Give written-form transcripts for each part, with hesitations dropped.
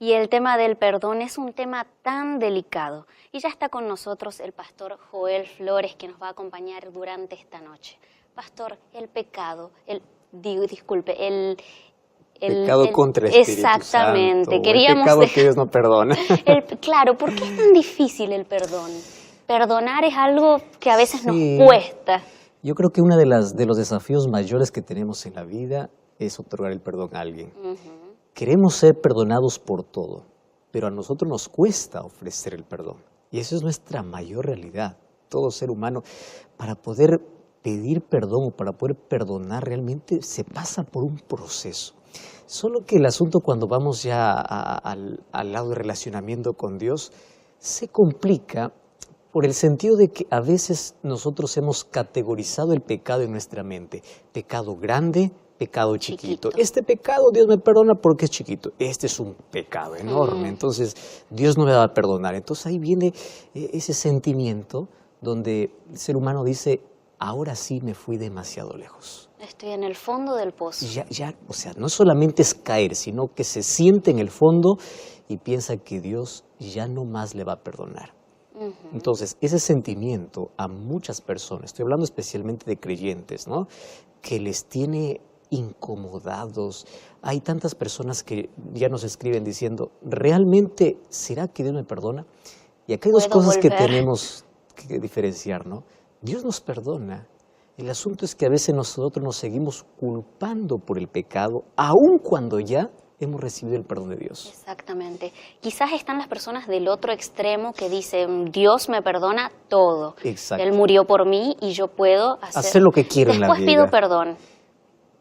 Y el tema del perdón es un tema tan delicado. Y ya está con nosotros el pastor Joel Flores, que nos va a acompañar durante esta noche. Pastor, el pecado, el pecado contra el Espíritu exactamente. Santo, Queríamos el pecado que Dios no perdona. Claro, ¿por qué es tan difícil el perdón? Perdonar es algo que a veces nos Sí. cuesta. Yo creo que uno de los desafíos mayores que tenemos en la vida es otorgar el perdón a alguien. Queremos ser perdonados por todo, pero a nosotros nos cuesta ofrecer el perdón. Y eso es nuestra mayor realidad. Todo ser humano, para poder pedir perdón o para poder perdonar, realmente se pasa por un proceso. Solo que el asunto, cuando vamos ya al lado de relacionamiento con Dios, se complica por el sentido de que a veces nosotros hemos categorizado el pecado en nuestra mente. Pecado grande, pecado chiquito. Este pecado Dios me perdona porque es chiquito. Este es un pecado enorme, entonces Dios no me va a perdonar. Entonces ahí viene ese sentimiento donde el ser humano dice, ahora sí me fui demasiado lejos. Estoy en el fondo del pozo. O sea, no solamente es caer, sino que se siente en el fondo y piensa que Dios ya no más le va a perdonar. Entonces, ese sentimiento a muchas personas, estoy hablando especialmente de creyentes, ¿no?, que les tiene incomodados. Hay tantas personas que ya nos escriben diciendo, ¿realmente será que Dios me perdona? Y aquí hay dos cosas que tenemos que diferenciar, ¿no? Dios nos perdona. El asunto es que a veces nosotros nos seguimos culpando por el pecado, aun cuando ya hemos recibido el perdón de Dios. Exactamente. Quizás están las personas del otro extremo que dicen, Dios me perdona todo. Exacto. Él murió por mí y yo puedo hacer lo que quiero en la vida. Después pido perdón.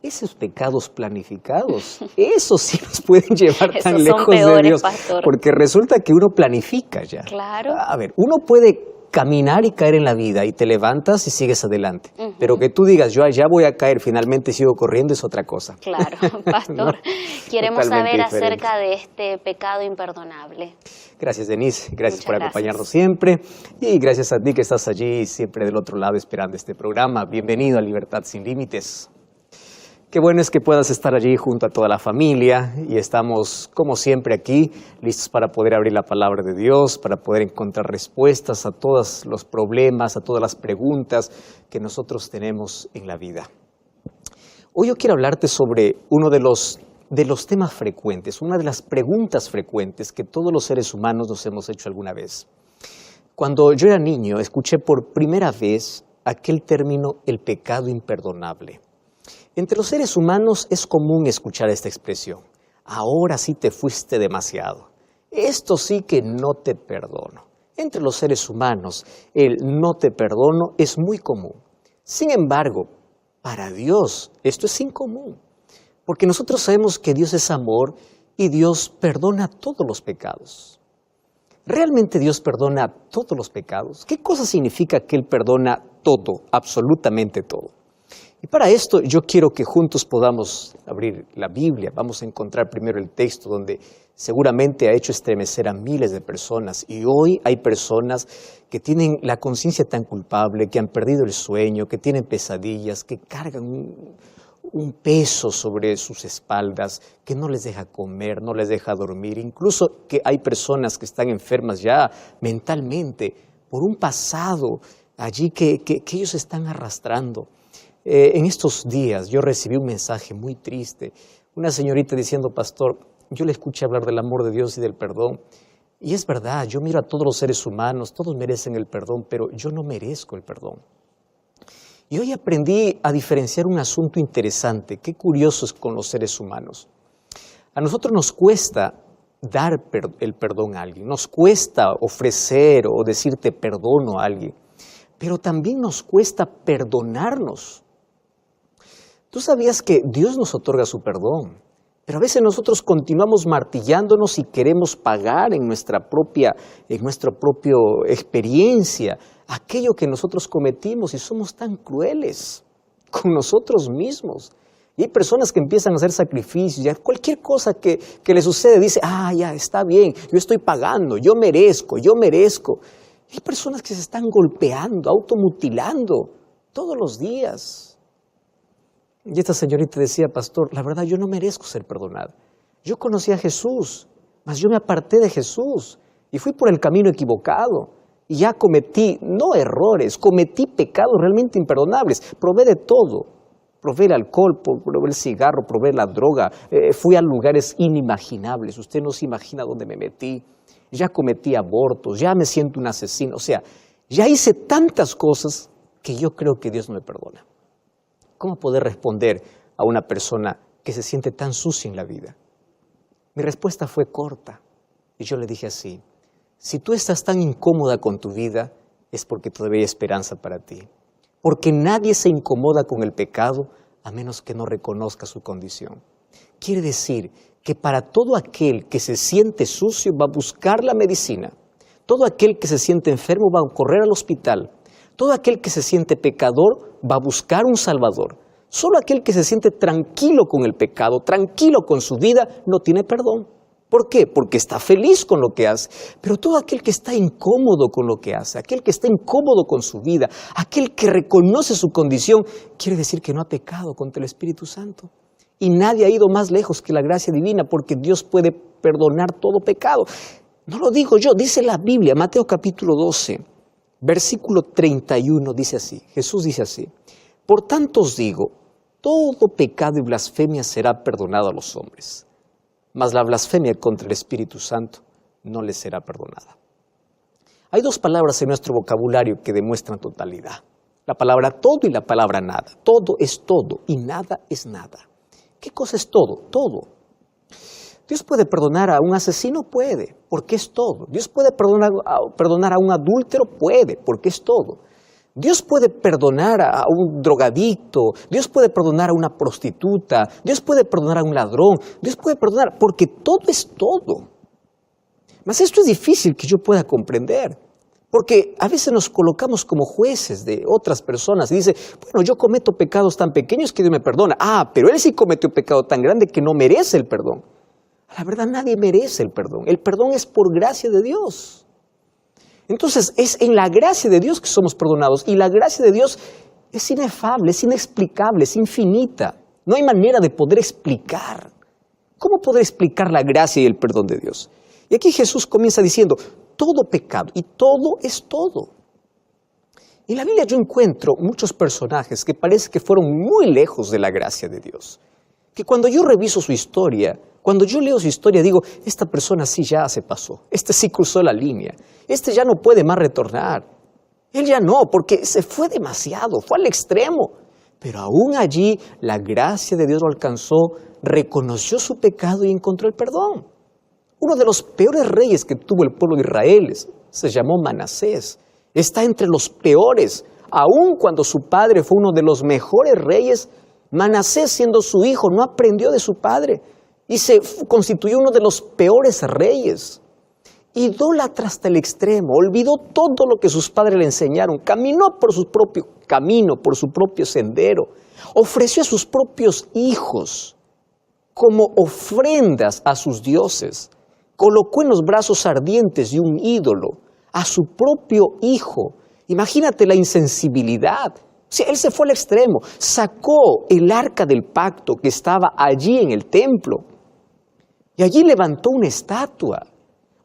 Esos pecados planificados, esos sí nos pueden llevar tan Esos lejos son peores, de Dios. pastor. Porque resulta que uno planifica ya. Claro. A ver, uno puede caminar y caer en la vida y te levantas y sigues adelante. Pero que tú digas, yo allá voy a caer, finalmente sigo corriendo, es otra cosa. Claro, pastor. ¿No? Queremos saber acerca de este pecado imperdonable. Gracias, Denise. Gracias por acompañarnos siempre. Y gracias a ti que estás allí siempre del otro lado esperando este programa. Bienvenido a Libertad Sin Límites. Qué bueno es que puedas estar allí junto a toda la familia y estamos, como siempre, aquí, listos para poder abrir la palabra de Dios, para poder encontrar respuestas a todos los problemas, a todas las preguntas que nosotros tenemos en la vida. Hoy yo quiero hablarte sobre uno de los temas frecuentes, una de las preguntas frecuentes que todos los seres humanos nos hemos hecho alguna vez. Cuando yo era niño, escuché por primera vez aquel término, el pecado imperdonable. Entre los seres humanos es común escuchar esta expresión. Ahora sí te fuiste demasiado. Esto sí que no te perdono. Entre los seres humanos, el no te perdono es muy común. Sin embargo, para Dios esto es incomún. Porque nosotros sabemos que Dios es amor y Dios perdona todos los pecados. ¿Realmente Dios perdona todos los pecados? ¿Qué cosa significa que Él perdona todo, absolutamente todo? Y para esto yo quiero que juntos podamos abrir la Biblia. Vamos a encontrar primero el texto donde seguramente ha hecho estremecer a miles de personas. Y hoy hay personas que tienen la conciencia tan culpable, que han perdido el sueño, que tienen pesadillas, que cargan un peso sobre sus espaldas, que no les deja comer, no les deja dormir. Incluso que hay personas que están enfermas ya mentalmente por un pasado allí que ellos están arrastrando. En estos días yo recibí un mensaje muy triste, una señorita diciendo, pastor, yo le escuché hablar del amor de Dios y del perdón, y es verdad, yo miro a todos los seres humanos, todos merecen el perdón, pero yo no merezco el perdón. Y hoy aprendí a diferenciar un asunto interesante, qué curioso es con los seres humanos. A nosotros nos cuesta dar el perdón a alguien, nos cuesta ofrecer o decir te perdono a alguien, pero también nos cuesta perdonarnos. ¿Tú sabías que Dios nos otorga su perdón? Pero a veces nosotros continuamos martillándonos y queremos pagar en nuestra propia experiencia aquello que nosotros cometimos y somos tan crueles con nosotros mismos. Y hay personas que empiezan a hacer sacrificios, ya cualquier cosa que les sucede dice, ya está bien, yo estoy pagando, yo merezco. Y hay personas que se están golpeando, automutilando todos los días. Y esta señorita decía, pastor, la verdad yo no merezco ser perdonada. Yo conocí a Jesús, Mas yo me aparté de Jesús y fui por el camino equivocado. Y ya cometí, no errores, cometí pecados realmente imperdonables. Probé de todo. Probé el alcohol, probé el cigarro, probé la droga. Fui a lugares inimaginables. Usted no se imagina dónde me metí. Ya cometí abortos, ya me siento un asesino. O sea, ya hice tantas cosas que yo creo que Dios no me perdona. ¿Cómo poder responder a una persona que se siente tan sucia en la vida? Mi respuesta fue corta y yo le dije así: si tú estás tan incómoda con tu vida, es porque todavía hay esperanza para ti. Porque nadie se incomoda con el pecado a menos que no reconozca su condición. Quiere decir que para todo aquel que se siente sucio va a buscar la medicina. Todo aquel que se siente enfermo va a correr al hospital. Todo aquel que se siente pecador va a buscar un salvador. Solo aquel que se siente tranquilo con el pecado, tranquilo con su vida, no tiene perdón. ¿Por qué? Porque está feliz con lo que hace. Pero todo aquel que está incómodo con lo que hace, aquel que está incómodo con su vida, aquel que reconoce su condición, quiere decir que no ha pecado contra el Espíritu Santo. Y nadie ha ido más lejos que la gracia divina, porque Dios puede perdonar todo pecado. No lo digo yo, dice la Biblia, Mateo capítulo 12, versículo 31, dice así, Jesús dice así: por tanto os digo, todo pecado y blasfemia será perdonado a los hombres, mas la blasfemia contra el Espíritu Santo no les será perdonada. Hay dos palabras en nuestro vocabulario que demuestran totalidad. La palabra todo y la palabra nada. Todo es todo y nada es nada. ¿Qué cosa es todo? Todo. Dios puede perdonar a un asesino, puede, porque es todo. Dios puede perdonar a un adúltero, puede, porque es todo. Dios puede perdonar a un drogadicto, Dios puede perdonar a una prostituta, Dios puede perdonar a un ladrón, Dios puede perdonar, porque todo es todo. Mas esto es difícil que yo pueda comprender, porque a veces nos colocamos como jueces de otras personas y dice, bueno, yo cometo pecados tan pequeños que Dios me perdona. Ah, pero él sí cometió un pecado tan grande que no merece el perdón. La verdad, nadie merece el perdón. El perdón es por gracia de Dios. Entonces, es en la gracia de Dios que somos perdonados. Y la gracia de Dios es inefable, es inexplicable, es infinita. No hay manera de poder explicar. ¿Cómo poder explicar la gracia y el perdón de Dios? Y aquí Jesús comienza diciendo, todo pecado y todo es todo. En la Biblia yo encuentro muchos personajes que parece que fueron muy lejos de la gracia de Dios. Que cuando yo reviso su historia, cuando yo leo su historia, digo, esta persona sí ya se pasó, este sí cruzó la línea, este ya no puede más retornar. Él ya no, porque se fue demasiado, fue al extremo. Pero aún allí la gracia de Dios lo alcanzó, reconoció su pecado y encontró el perdón. Uno de los peores reyes que tuvo el pueblo de Israel se llamó Manasés. Está entre los peores, aun cuando su padre fue uno de los mejores reyes. Manasés, siendo su hijo, no aprendió de su padre y se constituyó uno de los peores reyes. Idólatra hasta el extremo, olvidó todo lo que sus padres le enseñaron, caminó por su propio camino, por su propio sendero, ofreció a sus propios hijos como ofrendas a sus dioses, colocó en los brazos ardientes de un ídolo a su propio hijo. Imagínate la insensibilidad. O sea, él se fue al extremo, sacó el arca del pacto que estaba allí en el templo y allí levantó una estatua.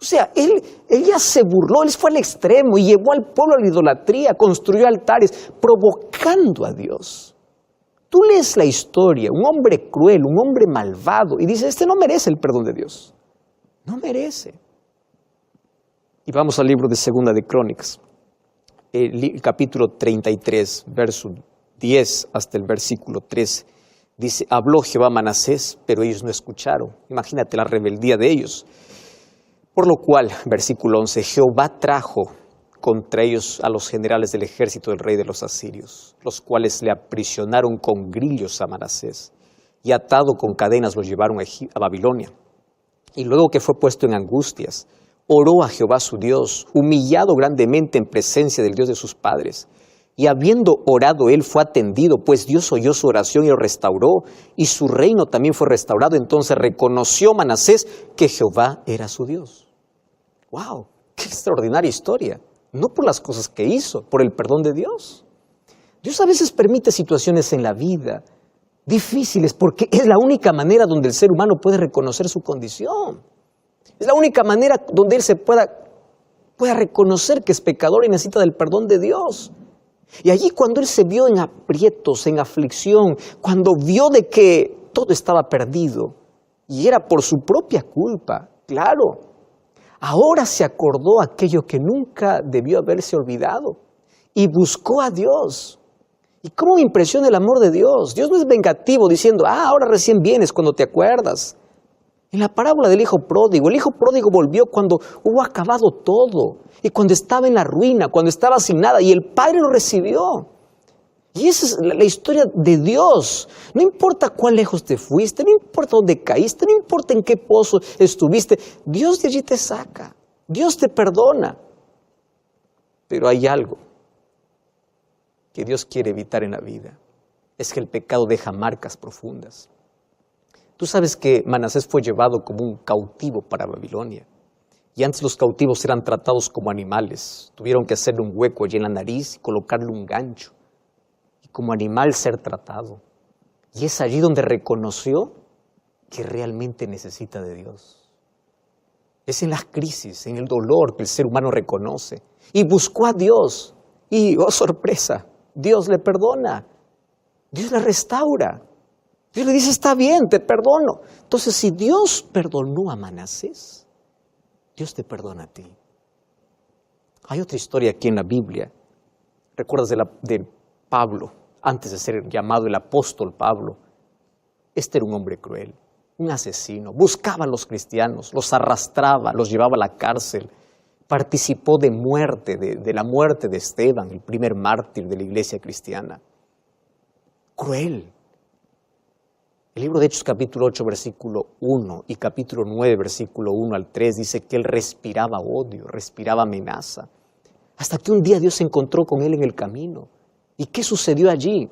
O sea, él ya se burló, él fue al extremo y llevó al pueblo a la idolatría, construyó altares, provocando a Dios. Tú lees la historia, un hombre cruel, un hombre malvado, y dices, este no merece el perdón de Dios. No merece. Y vamos al libro de Segunda de Crónicas. El capítulo 33, verso 10 hasta el versículo 13, dice, habló Jehová a Manasés, pero ellos no escucharon. Imagínate la rebeldía de ellos. Por lo cual, versículo 11, Jehová trajo contra ellos a los generales del ejército del rey de los asirios, los cuales le aprisionaron con grillos a Manasés, y atado con cadenas lo llevaron a Babilonia. Y luego que fue puesto en angustias, oró a Jehová su Dios, humillado grandemente en presencia del Dios de sus padres. Y habiendo orado él fue atendido, pues Dios oyó su oración y lo restauró, y su reino también fue restaurado. Entonces reconoció Manasés que Jehová era su Dios. ¡Wow! ¡Qué extraordinaria historia! No por las cosas que hizo, por el perdón de Dios. Dios a veces permite situaciones en la vida difíciles porque es la única manera donde el ser humano puede reconocer su condición. Es la única manera donde él se pueda reconocer que es pecador y necesita del perdón de Dios. Y allí cuando él se vio en aprietos, en aflicción, cuando vio de que todo estaba perdido y era por su propia culpa, claro, ahora se acordó aquello que nunca debió haberse olvidado y buscó a Dios. ¿Y cómo me impresiona el amor de Dios? Dios no es vengativo diciendo, ahora recién vienes cuando te acuerdas. En la parábola del hijo pródigo volvió cuando hubo acabado todo y cuando estaba en la ruina, cuando estaba sin nada y el padre lo recibió. Y esa es la historia de Dios. No importa cuán lejos te fuiste, no importa dónde caíste, no importa en qué pozo estuviste, Dios de allí te saca, Dios te perdona. Pero hay algo que Dios quiere evitar en la vida, es que el pecado deja marcas profundas. Tú sabes que Manasés fue llevado como un cautivo para Babilonia. Y antes los cautivos eran tratados como animales. Tuvieron que hacerle un hueco allí en la nariz y colocarle un gancho. Y como animal ser tratado. Y es allí donde reconoció que realmente necesita de Dios. Es en las crisis, en el dolor que el ser humano reconoce. Y buscó a Dios. Y, oh sorpresa, Dios le perdona. Dios le restaura. Dios le dice, está bien, te perdono. Entonces, si Dios perdonó a Manasés, Dios te perdona a ti. Hay otra historia aquí en la Biblia. ¿Recuerdas de Pablo, antes de ser llamado el apóstol Pablo? Este era un hombre cruel, un asesino. Buscaba a los cristianos, los arrastraba, los llevaba a la cárcel. Participó de la muerte de Esteban, el primer mártir de la iglesia cristiana. Cruel. El libro de Hechos capítulo 8 versículo 1 y capítulo 9 versículo 1 al 3 dice que él respiraba odio, respiraba amenaza. Hasta que un día Dios se encontró con él en el camino. ¿Y qué sucedió allí?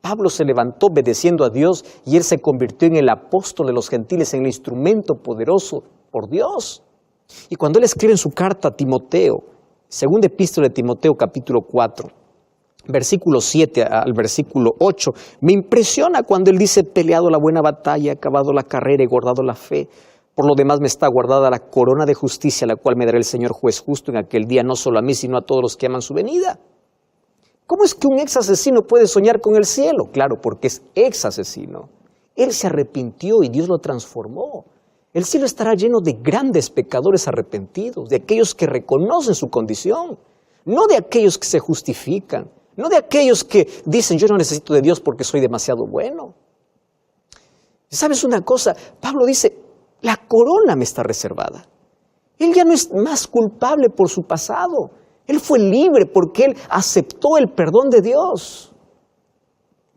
Pablo se levantó obedeciendo a Dios y él se convirtió en el apóstol de los gentiles, en el instrumento poderoso por Dios. Y cuando él escribe en su carta a Timoteo, segunda epístola de Timoteo capítulo 4, versículo 7 al versículo 8, me impresiona cuando él dice, peleado la buena batalla, acabado la carrera y guardado la fe. Por lo demás me está guardada la corona de justicia, la cual me dará el Señor juez justo en aquel día, no solo a mí, sino a todos los que aman su venida. ¿Cómo es que un ex asesino puede soñar con el cielo? Claro, porque es ex asesino. Él se arrepintió y Dios lo transformó. El cielo estará lleno de grandes pecadores arrepentidos, de aquellos que reconocen su condición, no de aquellos que se justifican. No de aquellos que dicen, yo no necesito de Dios porque soy demasiado bueno. ¿Sabes una cosa? Pablo dice, la corona me está reservada. Él ya no es más culpable por su pasado. Él fue libre porque él aceptó el perdón de Dios.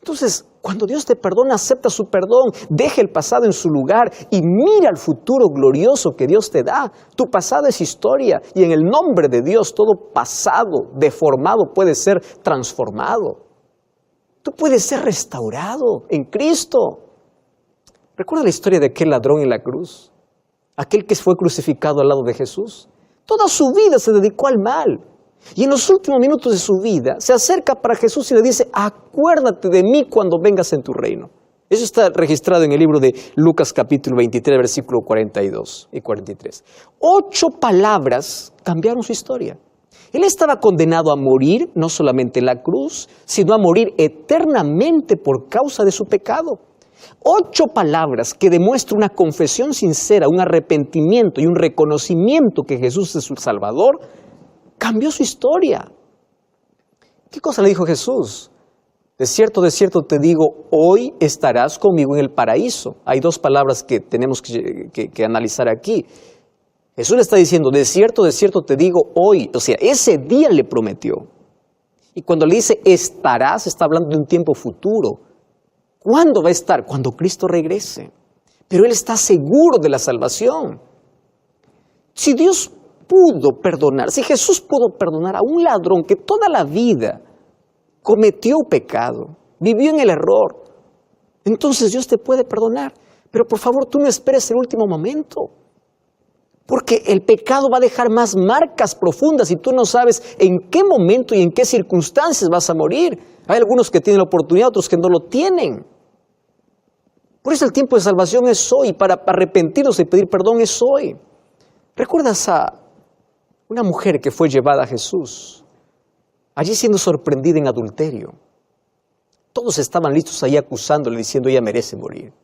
Entonces, cuando Dios te perdona, acepta su perdón, deja el pasado en su lugar y mira el futuro glorioso que Dios te da. Tu pasado es historia y en el nombre de Dios todo pasado, deformado, puede ser transformado. Tú puedes ser restaurado en Cristo. ¿Recuerda la historia de aquel ladrón en la cruz? Aquel que fue crucificado al lado de Jesús. Toda su vida se dedicó al mal. Y en los últimos minutos de su vida se acerca para Jesús y le dice, acuérdate de mí cuando vengas en tu reino. Eso está registrado en el libro de Lucas capítulo 23, versículo 42 y 43. 8 palabras cambiaron su historia. Él estaba condenado a morir, no solamente en la cruz, sino a morir eternamente por causa de su pecado. 8 palabras que demuestran una confesión sincera, un arrepentimiento y un reconocimiento que Jesús es su Salvador, cambió su historia. ¿Qué cosa le dijo Jesús? De cierto te digo, hoy estarás conmigo en el paraíso. Hay 2 palabras que tenemos que analizar aquí. Jesús le está diciendo, de cierto te digo, hoy. O sea, ese día le prometió. Y cuando le dice estarás, está hablando de un tiempo futuro. ¿Cuándo va a estar? Cuando Cristo regrese. Pero él está seguro de la salvación. Si Dios pudo perdonar, si Jesús pudo perdonar a un ladrón que toda la vida cometió pecado, vivió en el error, entonces Dios te puede perdonar. Pero por favor, tú no esperes el último momento, porque el pecado va a dejar más marcas profundas y tú no sabes en qué momento y en qué circunstancias vas a morir. Hay algunos que tienen la oportunidad, otros que no lo tienen. Por eso el tiempo de salvación es hoy, para arrepentirnos y pedir perdón es hoy. ¿Recuerdas a una mujer que fue llevada a Jesús, allí siendo sorprendida en adulterio? Todos estaban listos ahí acusándole, diciendo, ella merece morir.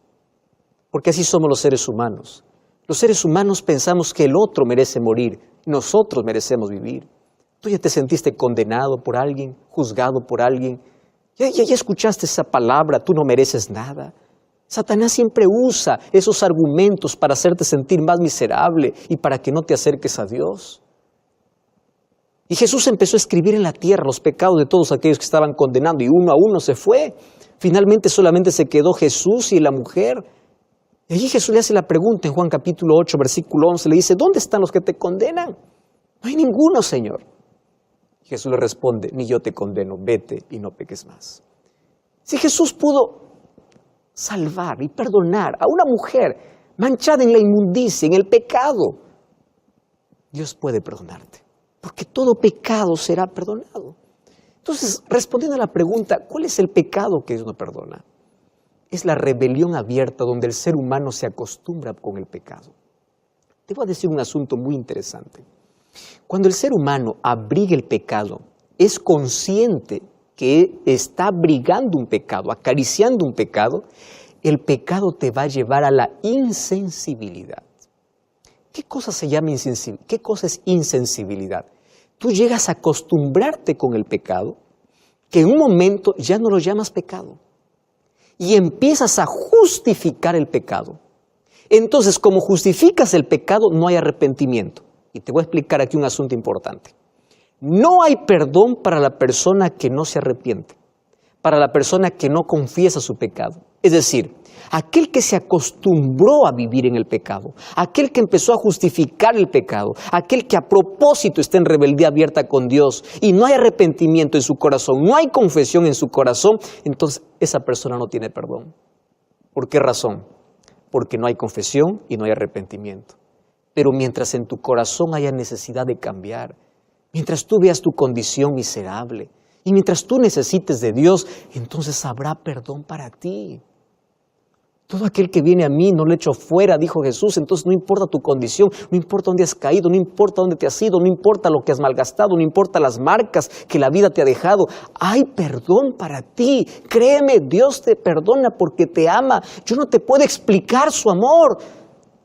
Porque así somos los seres humanos. Los seres humanos pensamos que el otro merece morir, nosotros merecemos vivir. Tú ya te sentiste condenado por alguien, juzgado por alguien. Ya escuchaste esa palabra, tú no mereces nada. Satanás siempre usa esos argumentos para hacerte sentir más miserable y para que no te acerques a Dios. Y Jesús empezó a escribir en la tierra los pecados de todos aquellos que estaban condenando y uno a uno se fue. Finalmente solamente se quedó Jesús y la mujer. Y allí Jesús le hace la pregunta en Juan capítulo 8, versículo 11, le dice, ¿dónde están los que te condenan? No hay ninguno, Señor. Y Jesús le responde, ni yo te condeno, vete y no peques más. Si Jesús pudo salvar y perdonar a una mujer manchada en la inmundicia, en el pecado, Dios puede perdonarte, porque todo pecado será perdonado. Entonces, respondiendo a la pregunta, ¿cuál es el pecado que Dios no perdona? Es la rebelión abierta donde el ser humano se acostumbra con el pecado. Te voy a decir un asunto muy interesante. Cuando el ser humano abriga el pecado, es consciente que está abrigando un pecado, acariciando un pecado, el pecado te va a llevar a la insensibilidad. ¿Qué cosa se llama insensibilidad? ¿Qué cosa es insensibilidad? Tú llegas a acostumbrarte con el pecado, que en un momento ya no lo llamas pecado, y empiezas a justificar el pecado. Entonces, como justificas el pecado, no hay arrepentimiento. Y te voy a explicar aquí un asunto importante. No hay perdón para la persona que no se arrepiente, para la persona que no confiesa su pecado. Es decir, aquel que se acostumbró a vivir en el pecado, aquel que empezó a justificar el pecado, aquel que a propósito está en rebeldía abierta con Dios y no hay arrepentimiento en su corazón, no hay confesión en su corazón, entonces esa persona no tiene perdón. ¿Por qué razón? Porque no hay confesión y no hay arrepentimiento. Pero mientras en tu corazón haya necesidad de cambiar, mientras tú veas tu condición miserable y mientras tú necesites de Dios, entonces habrá perdón para ti. Todo aquel que viene a mí no le echo fuera, dijo Jesús. Entonces no importa tu condición, no importa dónde has caído, no importa dónde te has ido, no importa lo que has malgastado, no importa las marcas que la vida te ha dejado. Hay perdón para ti. Créeme, Dios te perdona porque te ama. Yo no te puedo explicar su amor.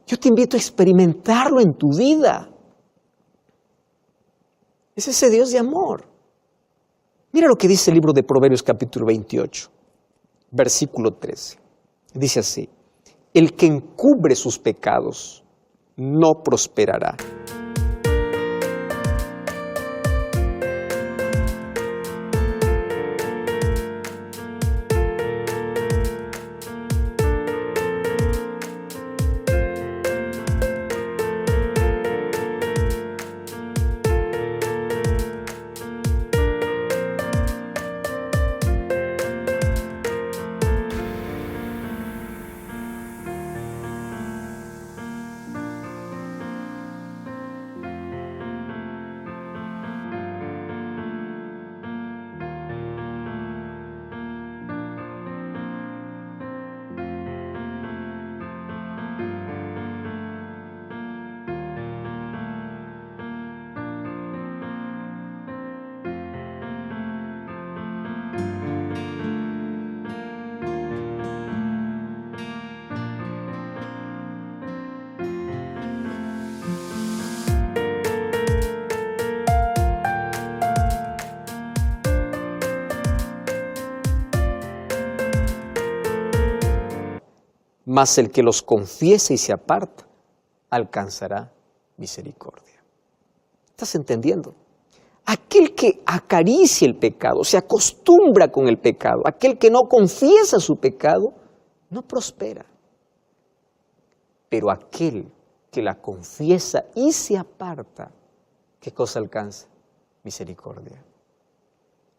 Yo te invito a experimentarlo en tu vida. Es ese Dios de amor. Mira lo que dice el libro de Proverbios capítulo 28, versículo 13. Dice así, el que encubre sus pecados no prosperará. Mas el que los confiese y se aparta, alcanzará misericordia. ¿Estás entendiendo? Aquel que acaricia el pecado, se acostumbra con el pecado, aquel que no confiesa su pecado, no prospera. Pero aquel que la confiesa y se aparta, ¿qué cosa alcanza? Misericordia.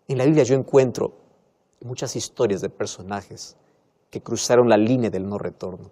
En la Biblia yo encuentro muchas historias de personajes que cruzaron la línea del no retorno.